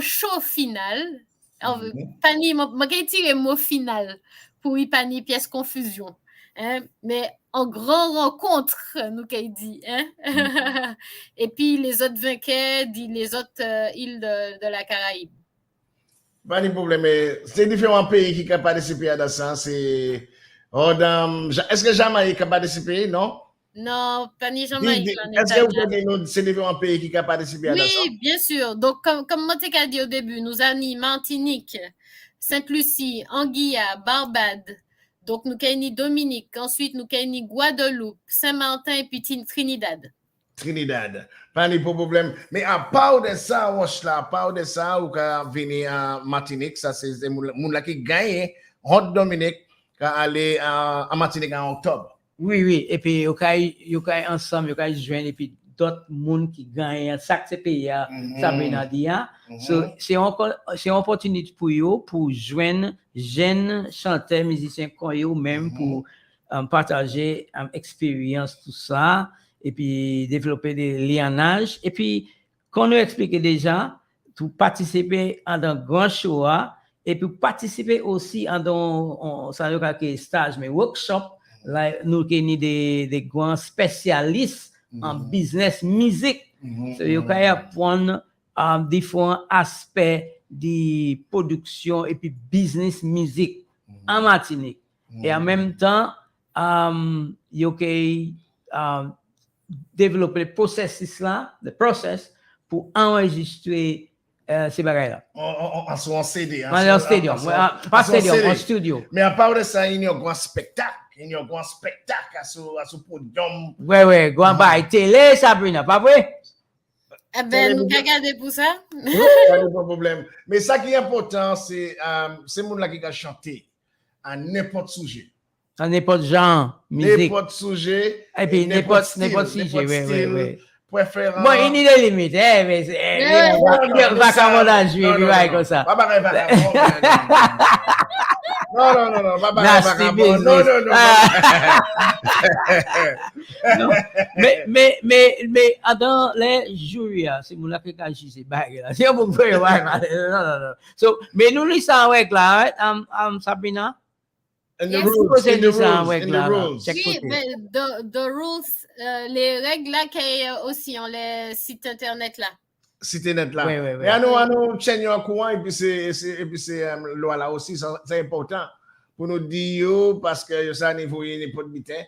show final. Fanny, je vais tirer le mot final pour y pas ni pièce confusion. Hein? Mais en grande rencontre, nous qu'elle dit. Hein? Et puis les autres vainqueurs, dit les autres îles de la Caraïbe.
Pas de problème, mais c'est différents pays qui ont participé à ça. C'est. Est-ce que Jamaïque a participé, non?
Non, pas ni Jamaïque.
Est-ce que vous avez dit c'est différents pays qui ont participé à ça?
Oui, bien sûr. Donc, comme moi t'ai dit au début, nous avons Martinique, Sainte-Lucie, Anguilla, Barbade. Donc, nous avons Dominique. Ensuite, nous avons Guadeloupe, Saint-Martin et puis Trinidad.
Trinidad. Pas de problème. Mais à part de ça, à part de ça, vous pouvez venir à Martinique. Ça, c'est les gens qui gagnent. Hot Dominique, qui aller à Martinique en octobre.
Oui. Et puis, vous pouvez ensemble, vous pouvez joindre et puis d'autres gens qui gagnent. Ça, c'est pays, Sabrina dit. C'est une opportunité pour vous pour joindre jeunes chanteurs, musiciens comme vous même pour partager expérience, tout ça. Et puis développer des lianages. Et puis, qu'on nous explique déjà, pour participer à un grand show, et puis participer aussi à un stage, mais workshop, là, nous avons des grands spécialistes en business musique. So, vous pouvez apprendre différents aspects de production et puis business musique en Martinique. Et en même temps, vous pouvez développer le processus pour enregistrer ces bagages-là.
En CD.
En studio. Pas studio, en studio.
Mais à part de ça, il y a un grand spectacle. Il y a un grand spectacle à ce podium.
Oui, grand bail télé, Sabrina, pas vrai?
Eh ben, nous regardons pour ça.
Pas de problème. Mais ça qui est important, c'est ces gens-là qui ont chanté à n'importe sujet.
À n'importe genre, musique.
N'importe sujet.
Et puis n'importe sujet, oui.
Préférence.
Bon, il y a des limites, mais on va comment la jouer, puis va comme ça.
Non,
non. Mais dans les jurys, c'est mon qui a jugé bague là. C'est un bon peu non. So, mais nous lisons avec là, Sabrina.
In the rules.
Oui, mais the rules, les règles là qu'il y a aussi on les sites internet là.
Site net là.
Oui.
Et à nous chaîne en courant et puis c'est loi là aussi c'est important pour nous dire parce que ça niveau n'importe bitin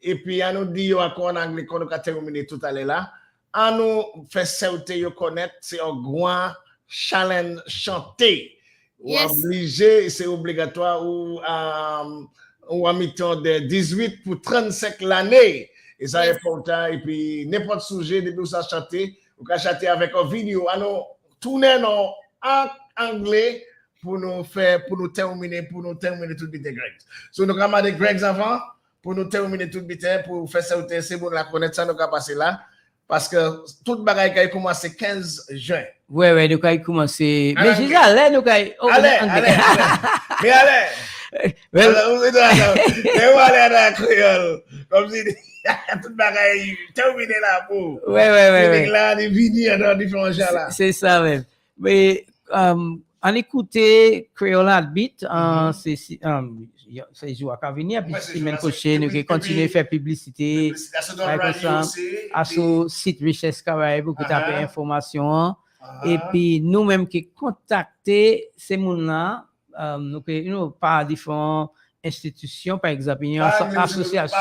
et puis à nous dire encore en anglais qu'on a terminé tout à l'heure là. À nous faire sauter yo connaître c'est un grand challenge chanté.
Yes.
Obligé, c'est obligatoire ou à mi-temps de 18 pour 35 l'année. Et ça est important. Et puis, n'importe sujet, depuis ça chanter, ou qu'à chanter avec une vidéo. Alors, tourner en anglais pour nous terminer tout le bit de Gregs. So, nous avons des Gregs avant pour nous terminer tout le bit, pour faire sauter, c'est bon, la connaître, ça nous a passé là. Parce que toute bagaille qui a commencé 15 juin.
Oui, nous avons commencé. Mais j'ai allé, nous avons.
Allez. Mais allez. Mais où aller à la Creole? Comme si toute bagaille terminée là pour.
Oui.
Là, des vidéos dans différents gens là.
C'est ça même. Mais, en écouter Creole Heartbeat, c'est jour à venir, puis semaine prochaine, nous continuer à faire publicité, à ce site Richesse Caraïbe, pour taper information, et puis nous-mêmes qui contacter ces gens-là, nous par différentes institutions, par exemple, une association.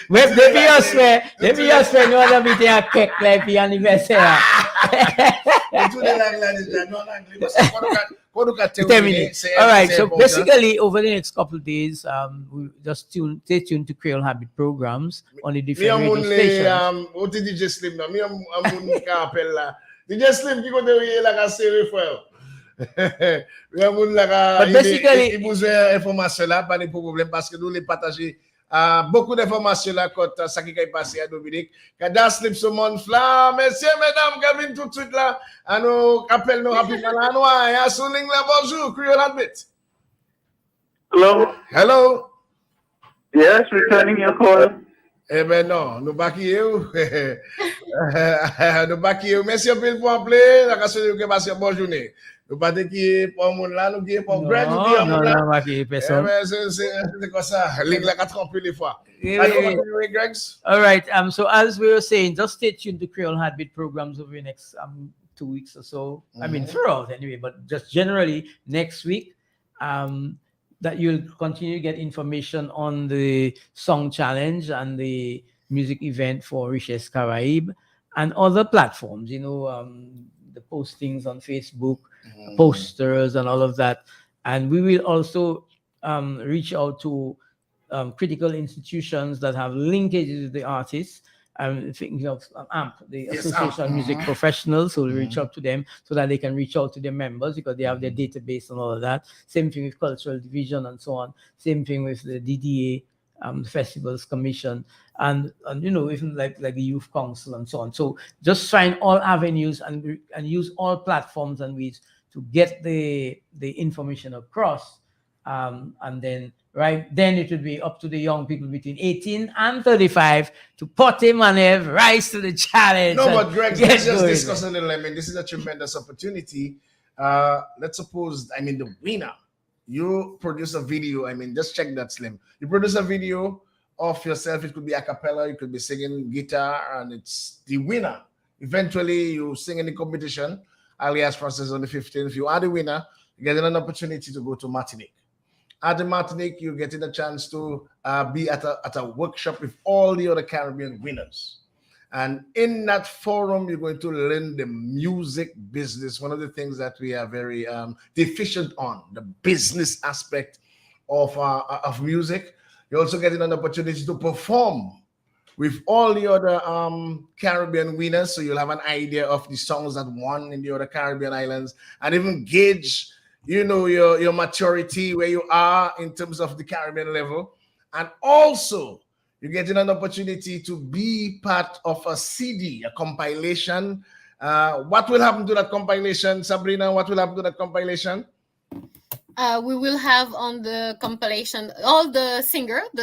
Oui, depuis on se fait, nous on habite à Québec, là, puis anniversaire. All right, so basically over the next couple of days, we just stay tuned to Creole Habit programs on the different radio stations.
DJ Slim, DJ Slim, qui compte la série frère.
But basically,
il besoin d'informations là, pas de problème parce que nous les partager beaucoup d'informations là quand ça qui est passé à Dominique. Kada slip ce monde là, messieurs, mesdames, Gavin tout de suite là, à nous appelle nous rapidement là, nous à Souling là, bonjour, Creole Heartbeat. Hello.
Yes, returning your call.
Eh ben non, nous baquiller nous baquiller. Merci un peu pour appeler, la casse de bonne journée. Nous pas qui pour mon là, nous qui pour
Non,
Greg, nous qui
non,
mon là.
non, pas qu'il y ait personne.
C'est quoi ça? Ligue la 4 ans plus les fois.
Oui,
I don't
oui,
want
oui.
to know, Gregs.
All right. So as we were saying, just stay tuned to Creole Heartbeat programs over the next 2 weeks or so. I mean, throughout anyway, but just generally next week, that you'll continue to get information on the song challenge and the music event for Riches Caraïbe and other platforms. The postings on Facebook, posters, and all of that. And we will also reach out to critical institutions that have linkages with the artists. I'm thinking of AMP, the Association of Music Professionals, so we'll reach out to them so that they can reach out to their members because they have their database and all of that. Same thing with Cultural Division and so on. Same thing with the DDA, the Festivals Commission, and even like the Youth Council and so on. So just find all avenues and use all platforms and ways to get the information across, and then. Right, then it would be up to the young people between 18 and 35 to put him and have rise to the challenge.
No, but Greg, let's just discuss
it.
a little. I mean, this is a tremendous opportunity. Let's suppose, the winner, you produce a video. I mean, just check that, Slim. You produce a video of yourself. It could be a cappella, you could be singing guitar, and it's the winner. Eventually, you sing in the competition, alias process on the 15th. If you are the winner, you get an opportunity to go to Martinique. At the Martinique, you're getting a chance to be at a workshop with all the other Caribbean winners. And in that forum, you're going to learn the music business. One of the things that we are very deficient on, the business aspect of music. You're also getting an opportunity to perform with all the other Caribbean winners. So you'll have an idea of the songs that won in the other Caribbean islands and even gauge your maturity, where you are in terms of the Caribbean level. And also, you're getting an opportunity to be part of a CD, a compilation. What will happen to that compilation, Sabrina? What will happen to that compilation?
We will have on the compilation all the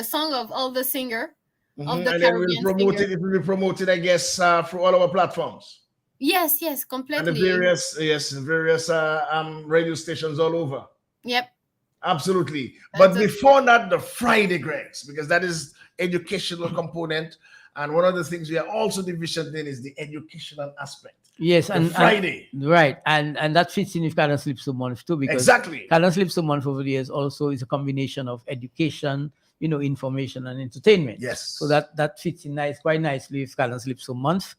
song of all the singer of the
and
Caribbean
then we'll promote
singer.
it. It will be promoted, I guess, through all our platforms.
Yes, completely.
And the various radio stations all over.
Yep.
Absolutely. But before that, the Friday Gregs, because that is educational component. And one of the things we are also divisioned in is the educational aspect.
Yes,
the
and
Friday.
Right. And that fits in with Can't Sleep So Month too, because
exactly.
Can't Sleep So Month over the years also is a combination of education, information and entertainment.
Yes.
So that fits in quite nicely with Can't Sleep So Month.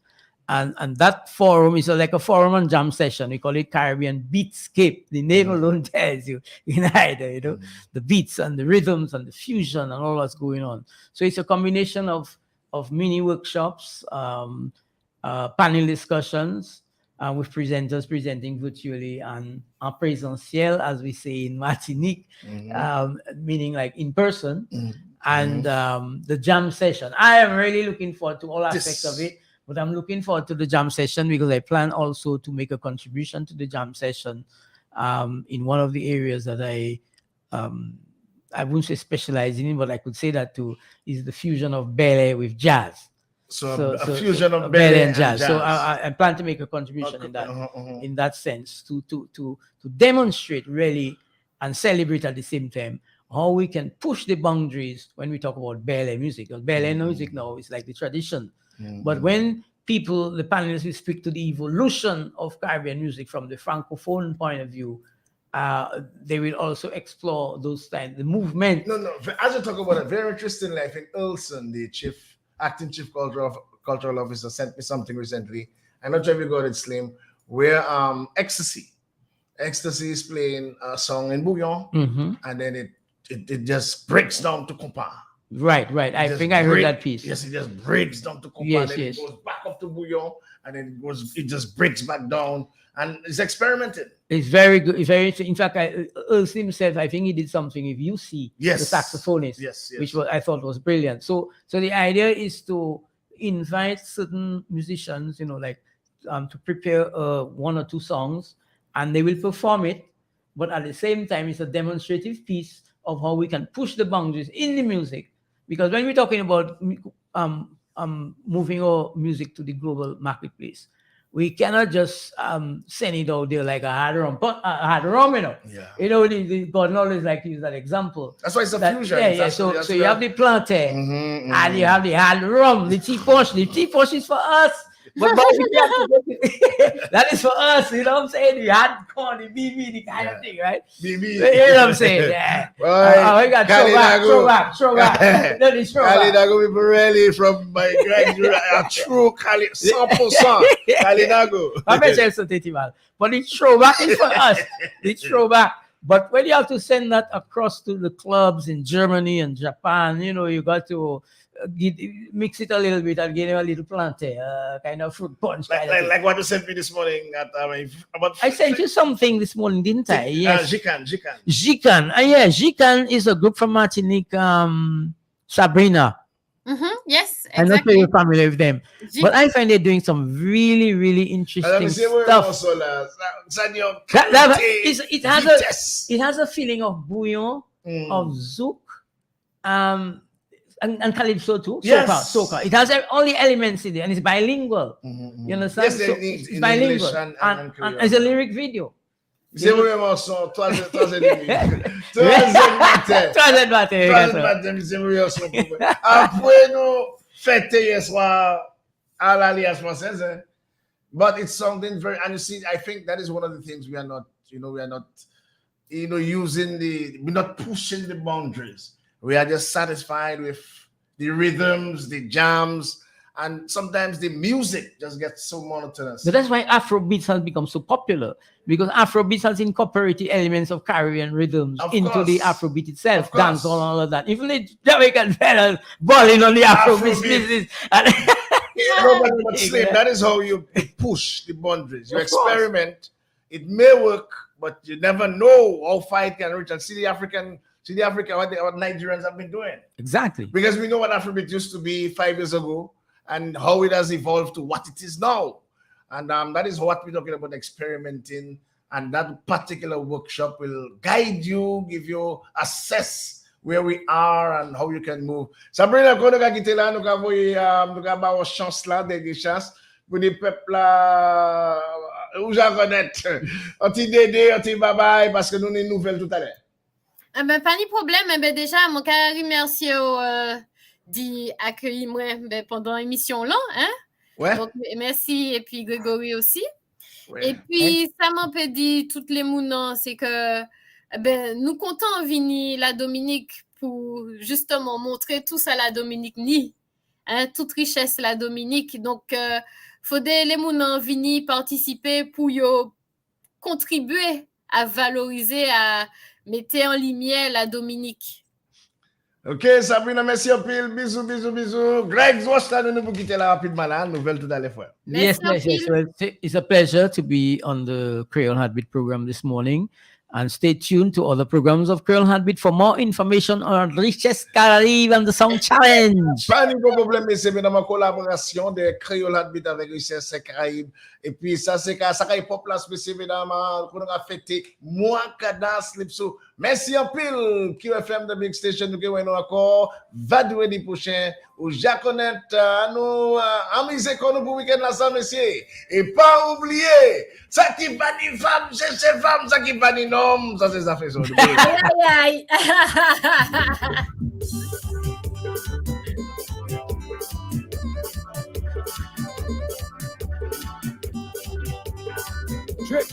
And that forum is like a forum and jam session. We call it Caribbean Beatscape. The name alone tells you, the beats and the rhythms and the fusion and all that's going on. So it's a combination of mini workshops, panel discussions, with presenters presenting virtually and en présentiel, as we say in Martinique, meaning like in person, and the jam session. I am really looking forward to all aspects of it. But I'm looking forward to the jam session because I plan also to make a contribution to the jam session in one of the areas that I wouldn't say specialize in, but I could say that too, is the fusion of ballet with jazz.
So a fusion of ballet and jazz.
So I plan to make a contribution in that sense to demonstrate really and celebrate at the same time how we can push the boundaries when we talk about ballet music. Because ballet music now is like the tradition. But when the panelists will speak to the evolution of Caribbean music from the Francophone point of view, they will also explore those times, the movement.
No. As you talk about it, very interestingly, I think Ulson, the acting chief cultural officer, sent me something recently. I'm not sure if you got it, Slim, where Ecstasy is playing a song in Bouillon, and then it just breaks down to compas.
Right. I think I heard that piece.
Yes, it just breaks down to compas, then it goes back up to Bouillon, and then it just breaks back down, and it's experimented.
It's very good. It's very interesting. In fact, Ulsi himself, I think he did something with UC, the saxophonist, which I thought was brilliant. So the idea is to invite certain musicians, to prepare 1 or 2 songs, and they will perform it. But at the same time, it's a demonstrative piece of how we can push the boundaries in the music. Because when we're talking about moving our music to the global marketplace, We cannot just send it out there like a hard rum, but hard rum, you know.
Yeah.
You know, the God always like to use that example.
That's why it's a fusion.
Yeah,
It's
yeah.
actually-
So you have the plantain
Mhm,
and you
mhm.
have the hard rum, the tea push. The tea push is for us. But we have to get it. That is for us, you know what I'm saying? The hard corn, the BB, the kind of thing, right?
BB.
You know what I'm saying? Yeah.
Right.
We got
Kalinago.
throw back. No, the throw back.
Kalinago people really from my graduate, a true Cali, 100%. Kalinago.
I mentioned something, man. But the throwback is for us. The throwback. But when you have to send that across to the clubs in Germany and Japan, you know, you got to mix it a little bit and give them a little plantain, kind of fruit punch.
Like what you sent me this morning at about.
I sent you something this morning, didn't I? Yes.
Jikan.
Jikan. Yeah, Jikan is a group from Martinique, Sabrina.
Yes,
I'm not
exactly.
very familiar with them. But I find they're doing some really, really interesting stuff. It has a feeling of bouillon, of zouk, and calypso too.
Yes.
Soca. It has all the elements in there, and it's bilingual. You understand?
Yes,
it's
in
bilingual,
English
and
Creole.
it's a lyric video.
C'est vraiment son troisième matin, c'est vraiment son. Après nous fêter hier soir à l'Alliance française, but it's something very, and you see, I think that is one of the things we are not we're not pushing the boundaries. We are just satisfied with the rhythms, the jams, and sometimes the music just gets so monotonous.
But that's why Afrobeats has become so popular, because Afrobeats has incorporated elements of Caribbean rhythms into the Afrobeat itself, dancehall and all of that. Even the Jamaican fellas balling on the Afrobeat business.
But Slim, that is how you push the boundaries. You experiment. It may work, but you never know how far it can reach. And see Africa, what Nigerians have been doing.
Exactly.
Because we know what Afrobeat used to be 5 years ago and how it has evolved to what it is now. And that is what we're talking about, experimenting. And that particular workshop will guide you, give you, assess where we are and how you can move. Sabrina, quand nous avons quitté là, nous avons une chance là, des chances pour les peuples là, où j'en connais, un petit dédé, un petit bye-bye, parce que nous avons une nouvelle tout à l'heure.
Pas de problème. Déjà, mon cas, remercie d'y accueillir moi pendant l'émission là. Hein?
Ouais.
Donc, merci. Et puis, Grégory aussi.
Ouais.
Et puis, ça m'a peut dire toutes les mounons, c'est que nous comptons venir la Dominique pour justement montrer tout ça la Dominique ni. Hein, toute richesse la Dominique. Donc, faudrait les mounons venir participer pour contribuer à valoriser, à mettre en lumière la Dominique.
Ok, Sabrina, merci un peu. Bisous. Greg, nous nous quitter là rapidement là. Nouvelle tout à l'heure.
Yes, it's a pleasure to be on the Creole Heartbeat program this morning. And stay tuned to other programs of Creole Heartbeat for more information on Richesse Caraïbe and the Song Challenge.
Pas de problème, mais c'est dans ma collaboration de Creole Heartbeat avec Richesse Caraïbe. Et puis ça, c'est ça qui est pop là, spécial, mesdames, qu'on a fêté moi, cadence, lipso. Merci en pile, QFM de Big Station, nous avons encore, vendredi prochain, au Jaconet, à nous, amuser qu'on nous pour week-end là, ça, messieurs. Et pas oublier, ça qui va ni femme, c'est femme, ça qui va ni homme, ça, c'est ça fait ça.
Aïe.
Trick.